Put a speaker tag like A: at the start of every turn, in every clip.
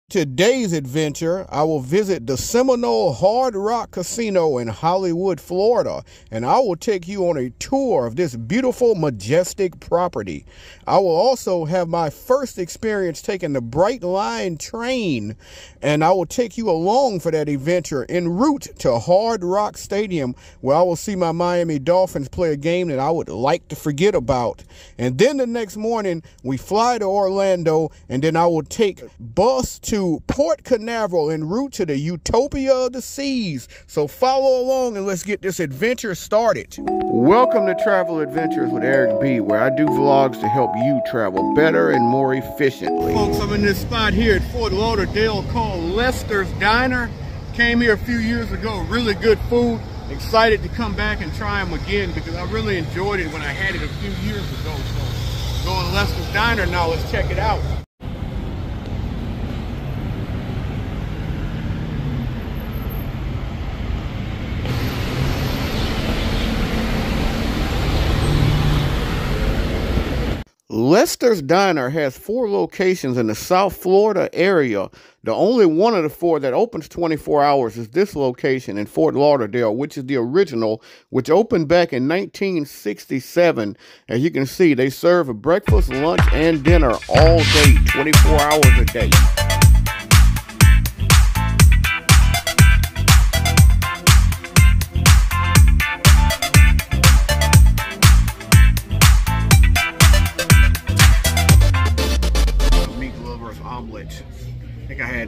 A: Today's adventure, I will visit the Seminole Hard Rock Casino in Hollywood, Florida, and I will take you on a tour of this beautiful, majestic property. I will also have my first experience taking the Brightline train, and I will take you along for that adventure en route to Hard Rock Stadium, where I will see my Miami Dolphins play a game that I would like to forget about. And then the next morning, we fly to Orlando, and then I will take bus to Port Canaveral en route to the Utopia of the seas. So follow along and let's get this adventure started. Welcome to Travel Adventures with Eric B, where I do vlogs to help you travel better and more efficiently. Folks, I'm in this spot here at Fort Lauderdale called Lester's Diner. Came here a few years ago, really good food. Excited to come back and try them again because I really enjoyed it when I had it a few years ago. So going to Lester's Diner now, let's check it out. Lester's Diner has 4 locations in the South Florida area. The only one of the 4 that opens 24 hours is this location in Fort Lauderdale, which is the original, which opened back in 1967. As you can see, they serve a breakfast, lunch, and dinner all day, 24 hours a day.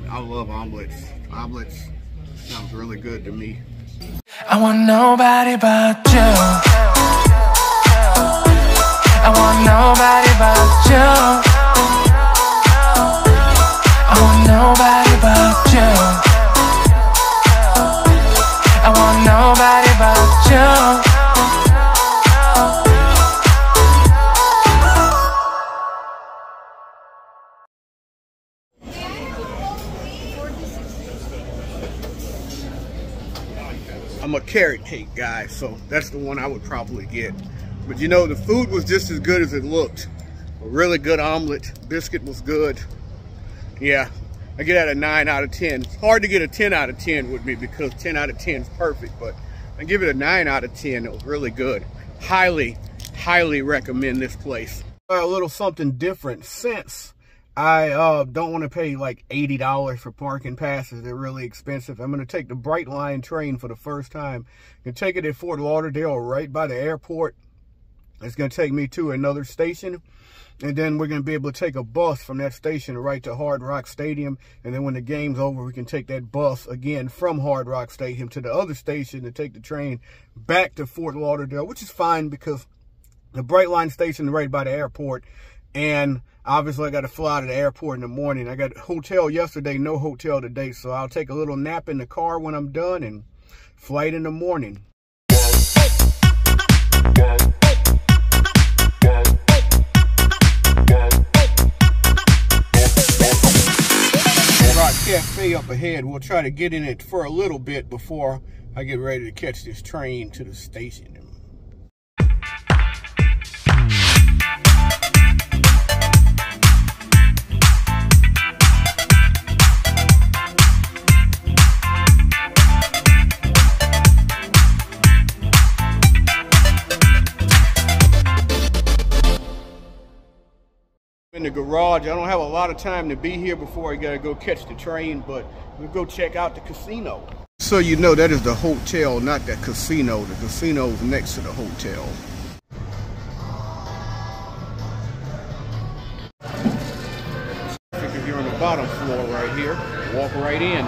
A: I love omelets. Omelets sounds really good to me.
B: I want nobody but you. I want nobody but you. I want nobody but you. I want nobody but you.
A: I'm a carrot cake guy, so that's the one I would probably get. But you know, the food was just as good as it looked. A really good omelet. Biscuit was good. Yeah, I get that a 9 out of 10. It's hard to get a 10 out of 10 with me because 10 out of 10 is perfect, but I give it a 9 out of 10. It was really good. Highly, highly recommend this place. A little something different since I don't want to pay like $80 for parking passes. They're really expensive. I'm going to take the Brightline train for the first time. I'm going to take it at Fort Lauderdale right by the airport. It's going to take me to another station. And then we're going to be able to take a bus from that station right to Hard Rock Stadium. And then when the game's over, we can take that bus again from Hard Rock Stadium to the other station and take the train back to Fort Lauderdale, which is fine because the Brightline station is right by the airport. And obviously, I got to fly to the airport in the morning. I got a hotel yesterday, no hotel today. So I'll take a little nap in the car when I'm done and flight in the morning. Cafe up ahead. We'll try to get in it for a little bit before I get ready to catch this train to the station. In the garage. I don't have a lot of time to be here before I gotta go catch the train, but we'll go check out the casino. So you know that is the hotel, not the casino. The casino is next to the hotel. If you're on the bottom floor right here, walk right in.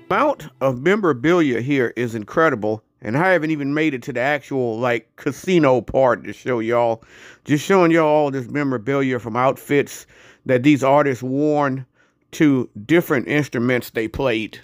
A: Amount of memorabilia here is incredible, and I haven't even made it to the actual like casino part to show y'all. Just showing y'all all this memorabilia from outfits that these artists worn to different instruments they played.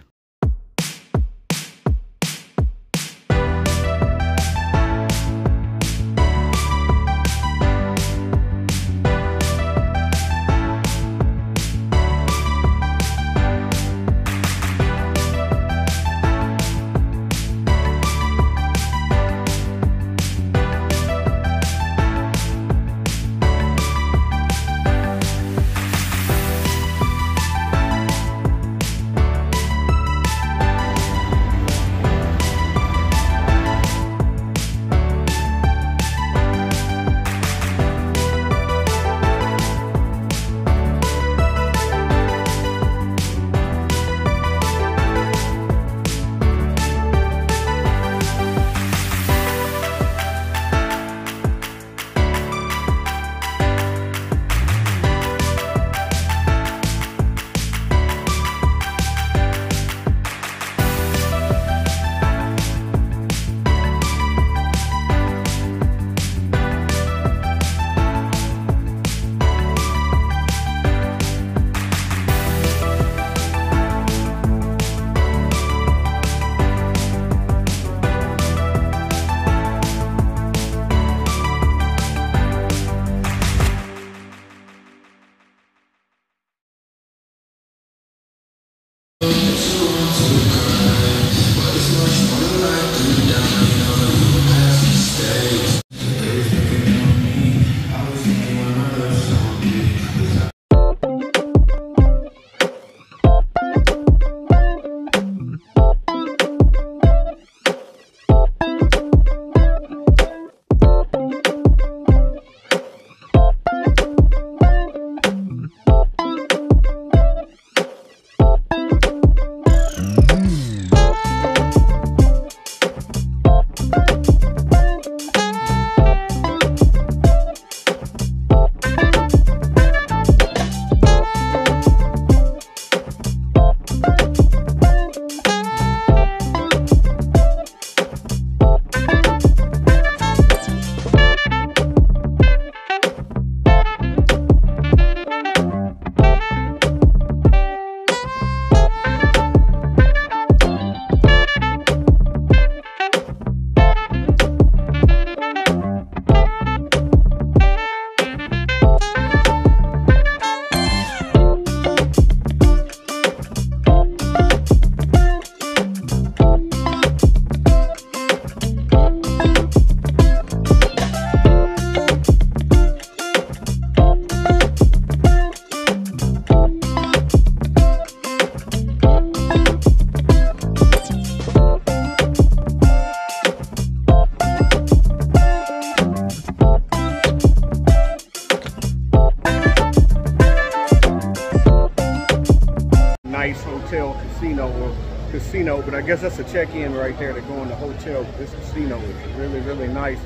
C: Casino, but I guess that's a check-in right there to go in the hotel. This casino is really, really nice.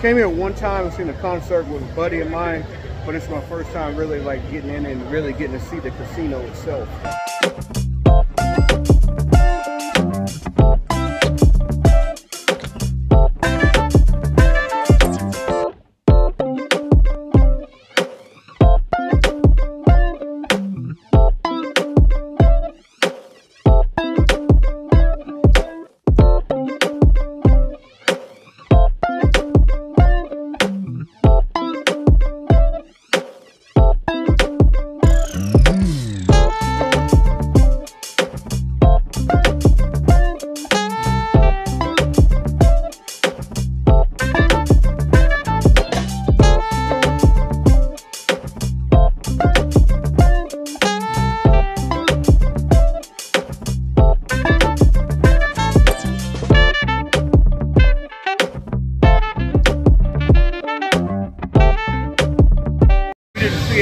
C: Came here one time and seen a concert with a buddy of mine, but it's my first time really like getting in and really getting to see the casino itself.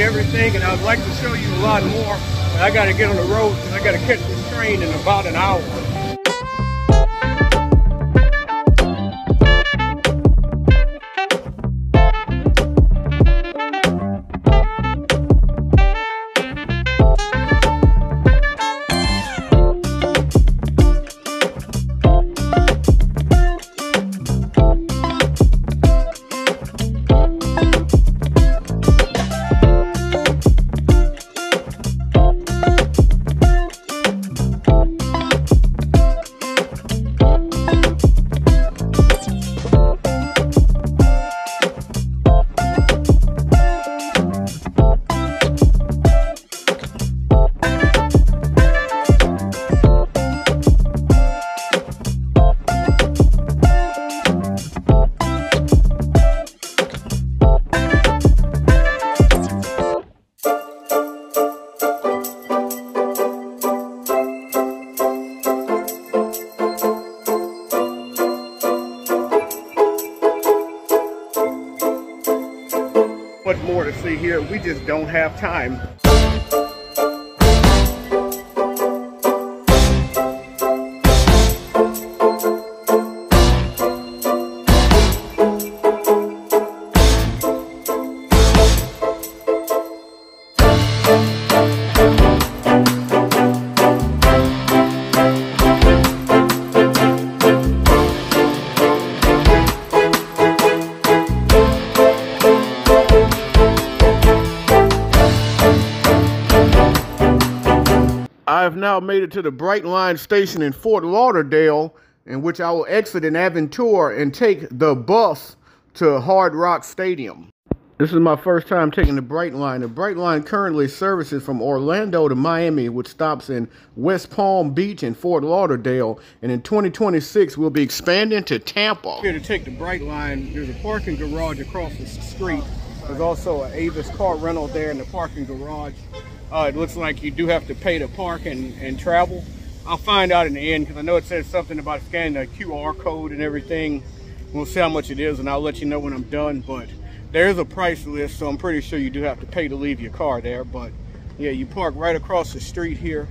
C: Everything, and I'd like to show you a lot more, but I got to get on the road because I got to catch this train in about an hour. much more to see here. We just don't have time.
A: I have now made it to the Brightline station in Fort Lauderdale, in which I will exit an Aventura and take the bus to Hard Rock Stadium. This is my first time taking the Brightline. The Brightline currently services from Orlando to Miami, which stops in West Palm Beach and Fort Lauderdale. And in 2026, we'll be expanding to Tampa.
C: Here to take the Brightline, there's a parking garage across the street. There's also an Avis car rental there in the parking garage. It looks like you do have to pay to park and travel. I'll find out in the end, because I know it says something about scanning the QR code and everything. We'll see how much it is, and I'll let you know when I'm done. But there's a price list, so I'm pretty sure you do have to pay to leave your car there. But yeah, you park right across the street here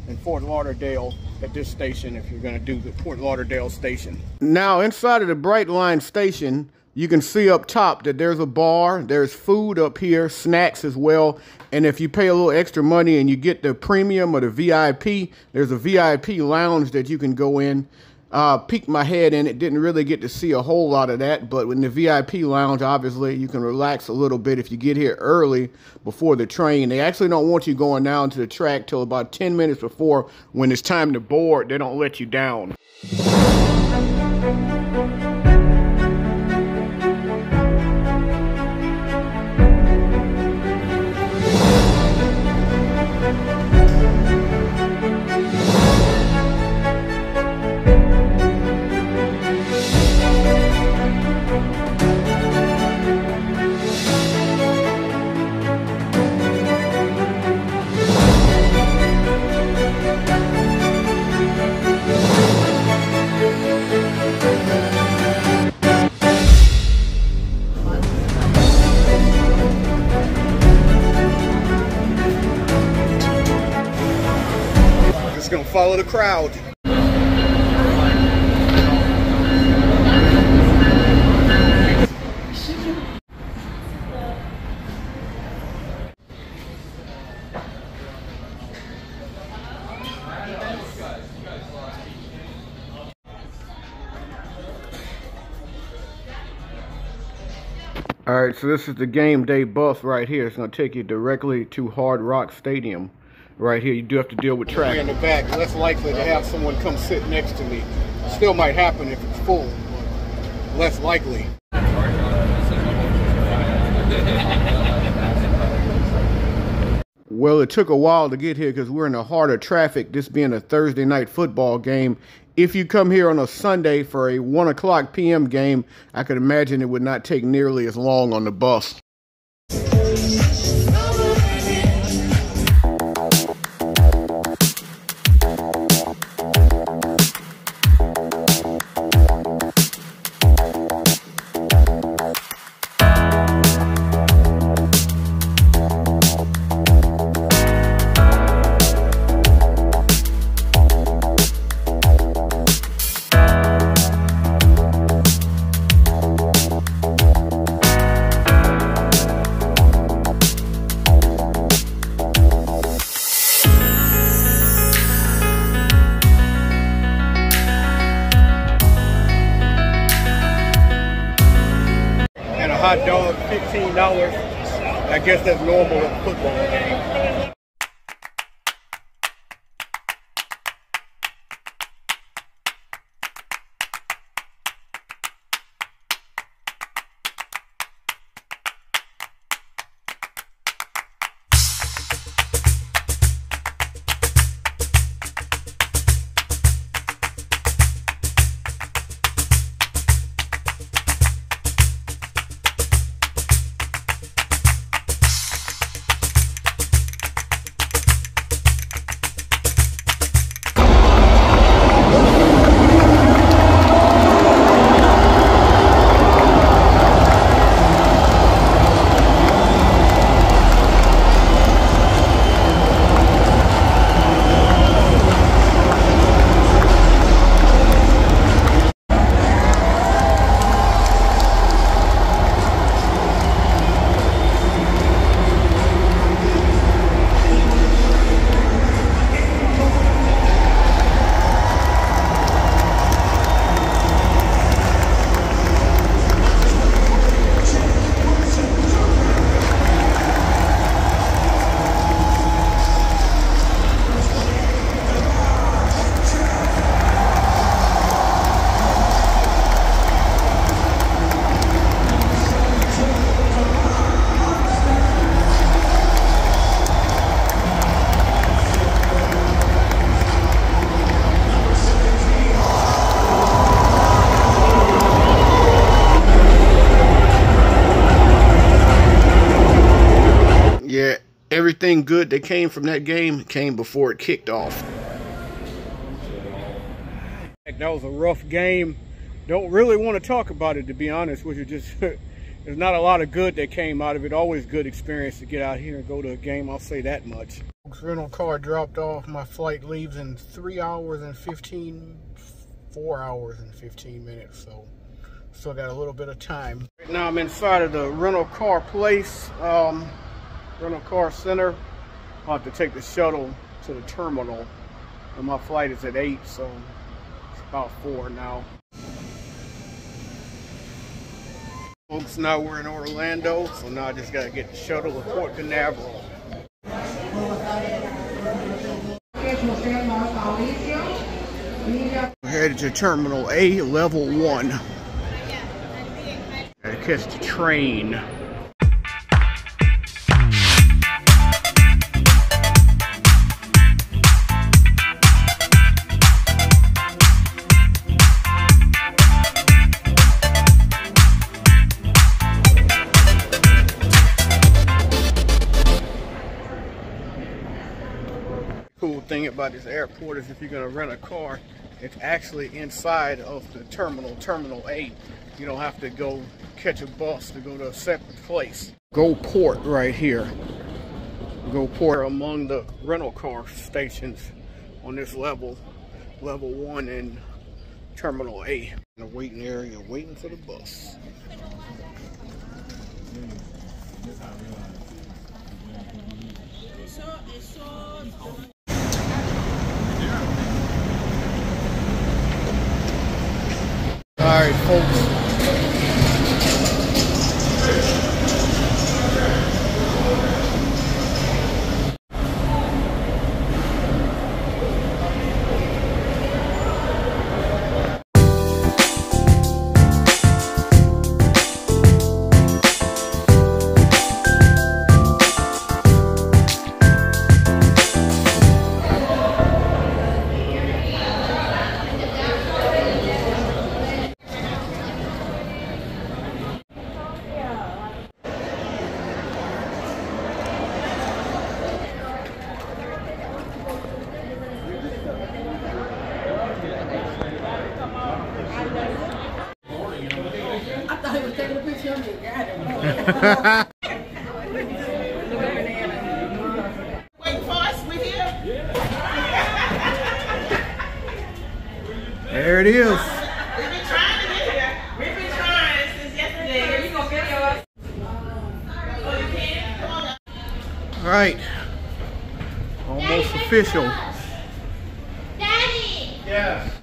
C: in Fort Lauderdale at this station if you're going to do the Fort Lauderdale station.
A: Now, inside of the Brightline station, you can see up top that there's a bar, there's food up here, snacks as well. And if you pay a little extra money and you get the premium or the VIP, there's a VIP lounge that you can go in. Peeked my head in it, didn't really get to see a whole lot of that, but in the VIP lounge, obviously, you can relax a little bit if you get here early before the train. They actually don't want you going down to the track till about 10 minutes before. When it's time to board, they don't let you down.
C: Gonna follow the crowd.
A: All right, so this is the game day bus right here. It's gonna take you directly to Hard Rock Stadium. Right here, you do have to deal with traffic.
C: In the back, less likely to have someone come sit next to me. Still might happen if it's full, but less likely.
A: Well, it took a while to get here because we're in the heart of traffic, this being a Thursday night football game. If you come here on a Sunday for a 1 o'clock p.m. game, I could imagine it would not take nearly as long on the bus.
C: Hot dog, $15. I guess that's normal at a football game.
A: Everything good that came from that game came before it kicked off.
C: That was a rough game. Don't really want to talk about it, to be honest with you. Just there's not a lot of good that came out of it. Always good experience to get out here and go to a game, I'll say that much. Rental car dropped off. My flight leaves in 4 hours and 15 minutes, so still got a little bit of time. Right now I'm inside of the rental car place, rental car center. I'll have to take the shuttle to the terminal, and my flight is at 8, so it's about 4 now. Folks, now we're in Orlando, so now I just gotta get the shuttle to Port Canaveral. We're headed to Terminal A, Level 1. Gotta catch the train. Cool thing about this airport is if you're gonna rent a car, it's actually inside of the terminal, Terminal 8. You don't have to go catch a bus to go to a separate place. Go Port right here. Go Port among the rental car stations on this level 1 in Terminal A. In the waiting area, waiting for the bus. All right, folks.
D: Waiting for us, we here.
C: There it is.
D: We've been trying to get here. We've been trying since yesterday. You gonna video us? Oh, you can? Come on.
C: All right. Almost official.
D: Daddy!
C: Yes.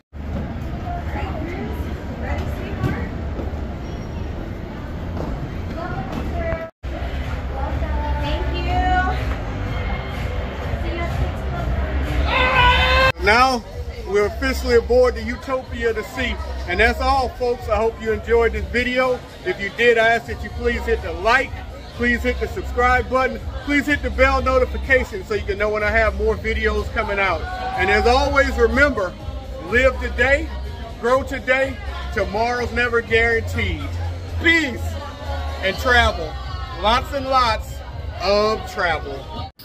C: Now we're officially aboard the Utopia to sea. And that's all, folks. I hope you enjoyed this video. If you did, I ask that you please hit the like, please hit the subscribe button, please hit the bell notification so you can know when I have more videos coming out. And as always, remember, live today, grow today, tomorrow's never guaranteed. Peace and travel. Lots and lots of travel.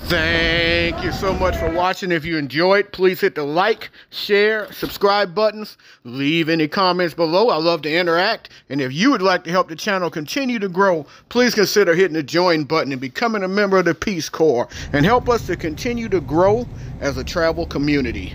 C: Thank you so much for watching. If you enjoyed, please hit the like, share, subscribe buttons. Leave any comments below. I love to interact. And if you would like to help the channel continue to grow, please consider hitting the join button and becoming a member of the Peace Corps and help us to continue to grow as a travel community.